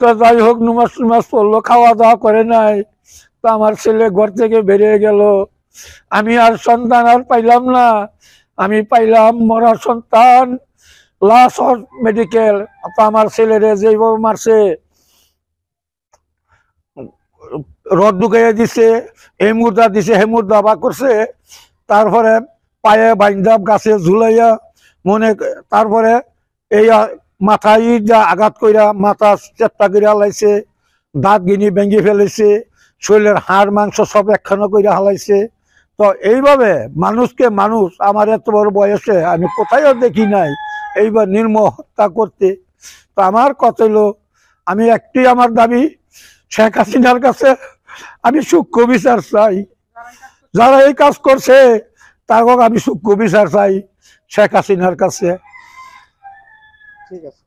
তো যাই হোক নামাজ নামাজ পড়লো, খাওয়া দাওয়া করে নাই। তো আমার ছেলে ঘর থেকে বেরিয়ে গেল, আমি আর সন্তান আর পাইলাম না। আমি পাইলাম মরা সন্তান, লাশ মেডিকেল। তো আমার ছেলেরে যেভাবে মারছে, রড ঢুকাইয়া দিছে, এই মুর্দা দিছে, হে মুর্দা বা করছে। তারপরে পায়ে বাইন্দা গাছে ঝুলাইয়া মনে, তারপরে এই মাথায় যা আঘাত কইরা মাথা চেপটা কইরা হালাইছে, দাঁত গিনি ভেঙে ফেলেছে, শরীরের হাড় মাংস সব একখানা কইরা হালাইছে। তো এইভাবে মানুষকে মানুষ আমার এত বড় বয়সে আমি কোথায়ও দেখি নাই এইবার নির্মম হত্যা করতে। তো আমার কথা হলো, আমি একটি আমার দাবি, শেখ হাসিনার কাছে আমি সূক্ষ্ম বিচার চাই। যারা এই কাজ করছে তারপর আমি সূক্ষ্ম বিচার চাই শেখ হাসিনার কাছে। ঠিক আছে।